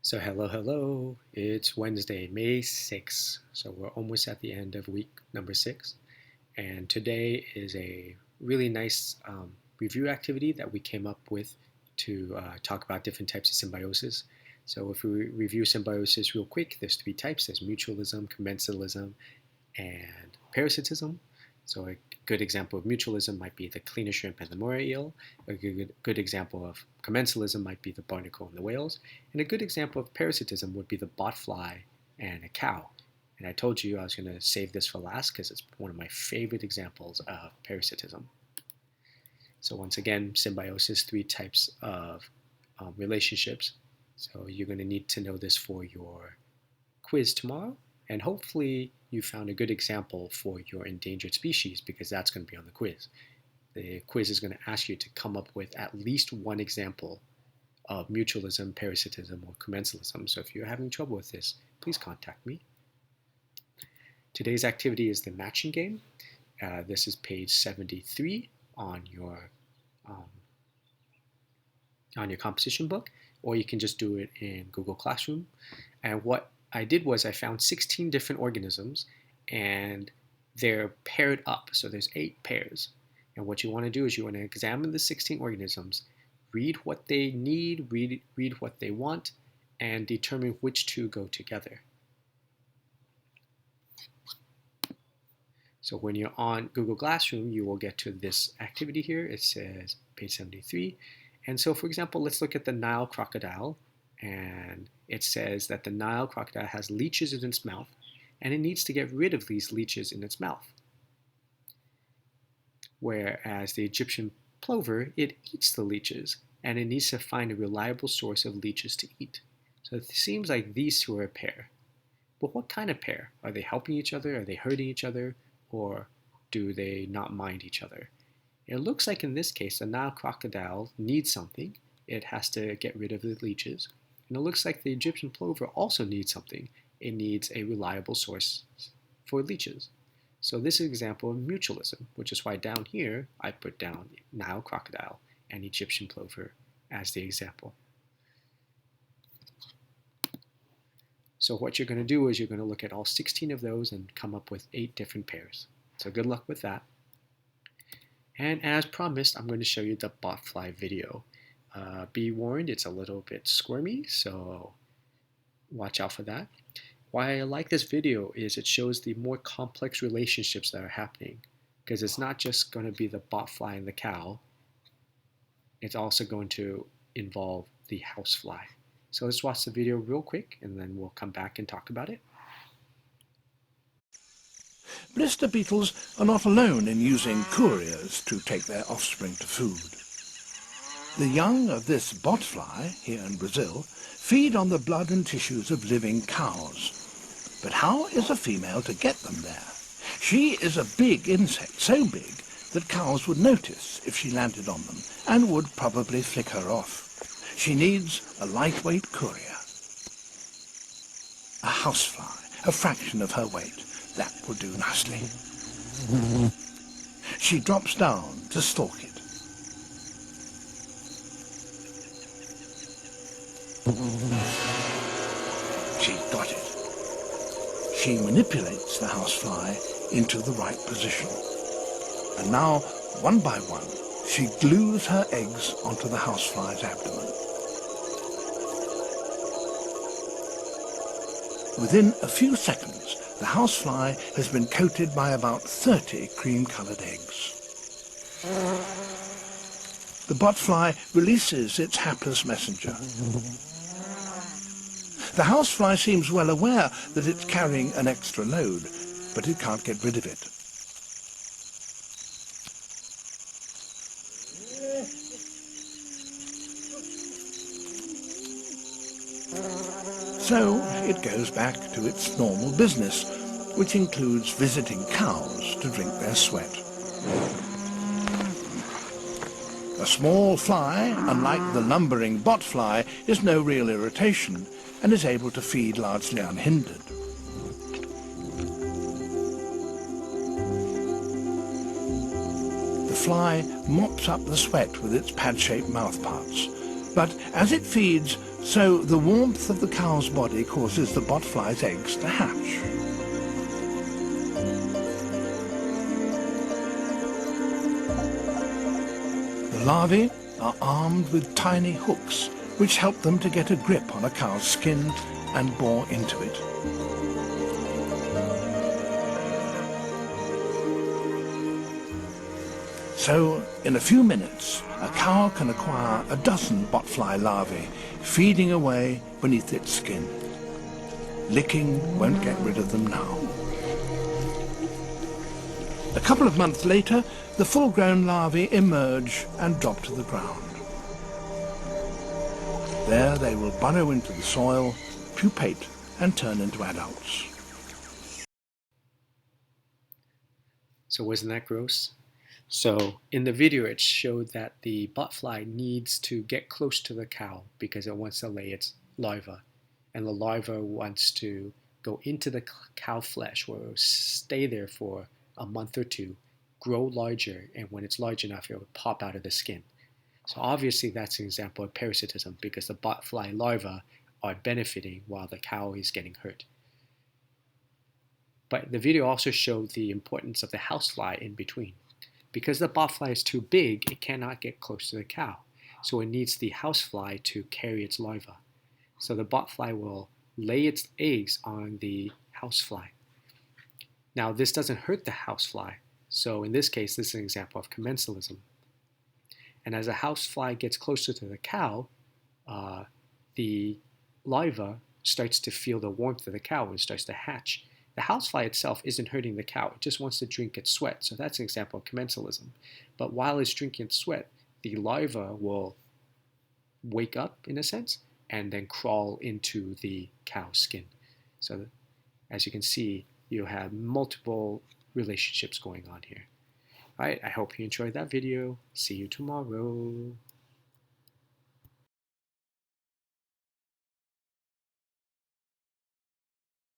So hello. It's Wednesday, May 6th. So we're almost at the end of week number 6. And today is a really nice review activity that we came up with to talk about different types of symbiosis. So if we review symbiosis real quick, there's 3 types. There's mutualism, commensalism, and parasitism. So a good example of mutualism might be the cleaner shrimp and the moray eel. A good example of commensalism might be the barnacle and the whales. And a good example of parasitism would be the botfly and a cow. And I told you I was going to save this for last because it's one of my favorite examples of parasitism. So once again, symbiosis, 3 types of relationships. So you're going to need to know this for your quiz tomorrow. And hopefully you found a good example for your endangered species because that's going to be on the quiz. The quiz is going to ask you to come up with at least one example of mutualism, parasitism, or commensalism. So if you're having trouble with this, please contact me. Today's activity is the matching game. This is page 73 on your composition book, or you can just do it in Google Classroom. And what I did was I found 16 different organisms and they're paired up. So there's 8 pairs. And what you want to do is you want to examine the 16 organisms, read what they need, read what they want, and determine which 2 go together. So when you're on Google Classroom, you will get to this activity here. It says page 73. And so, for example, let's look at the Nile crocodile. And it says that the Nile crocodile has leeches in its mouth, and it needs to get rid of these leeches in its mouth. Whereas the Egyptian plover, it eats the leeches, and it needs to find a reliable source of leeches to eat. So it seems like these 2 are a pair. But what kind of pair? Are they helping each other? Are they hurting each other? Or do they not mind each other? It looks like in this case, the Nile crocodile needs something. It has to get rid of the leeches. And it looks like the Egyptian plover also needs something. It needs a reliable source for leeches. So this is an example of mutualism, which is why down here I put down Nile crocodile and Egyptian plover as the example. So what you're going to do is you're going to look at all 16 of those and come up with 8 different pairs. So good luck with that. And as promised, I'm going to show you the Botfly video. Be warned, it's a little bit squirmy, so watch out for that. Why I like this video is it shows the more complex relationships that are happening, because it's not just going to be the botfly and the cow, it's also going to involve the housefly. So let's watch the video real quick and then we'll come back and talk about it. Blister beetles are not alone in using couriers to take their offspring to food. The young of this botfly, here in Brazil, feed on the blood and tissues of living cows. But how is a female to get them there? She is a big insect, so big that cows would notice if she landed on them and would probably flick her off. She needs a lightweight courier. A housefly, a fraction of her weight. That would do nicely. She drops down to stalk it. She got it. She manipulates the housefly into the right position. And now, one by one, she glues her eggs onto the housefly's abdomen. Within a few seconds, the housefly has been coated by about 30 cream-coloured eggs. The botfly releases its hapless messenger. The housefly seems well aware that it's carrying an extra load, but it can't get rid of it. So it goes back to its normal business, which includes visiting cows to drink their sweat. A small fly, unlike the lumbering botfly, is no real irritation and is able to feed largely unhindered. The fly mops up the sweat with its pad-shaped mouthparts, but as it feeds, So the warmth of the cow's body causes the botfly's eggs to hatch. The larvae are armed with tiny hooks which help them to get a grip on a cow's skin and bore into it. So, in a few minutes, a cow can acquire a dozen botfly larvae, feeding away beneath its skin. Licking won't get rid of them now. A couple of months later, the full-grown larvae emerge and drop to the ground. There they will burrow into the soil, pupate, and turn into adults. So wasn't that gross? So in the video, it showed that the botfly needs to get close to the cow because it wants to lay its larva. And the larva wants to go into the cow flesh where it will stay there for a month or two, grow larger, and when it's large enough, it will pop out of the skin. So obviously that's an example of parasitism because the botfly larvae are benefiting while the cow is getting hurt. But the video also showed the importance of the housefly in between. Because the botfly is too big, it cannot get close to the cow. So it needs the housefly to carry its larva. So the botfly will lay its eggs on the housefly. Now this doesn't hurt the housefly. So in this case, this is an example of commensalism. And as a housefly gets closer to the cow, the larva starts to feel the warmth of the cow and starts to hatch. The housefly itself isn't hurting the cow. It just wants to drink its sweat. So that's an example of commensalism. But while it's drinking its sweat, the larva will wake up, in a sense, and then crawl into the cow's skin. So as you can see, you have multiple relationships going on here. All right, I hope you enjoyed that video. See you tomorrow.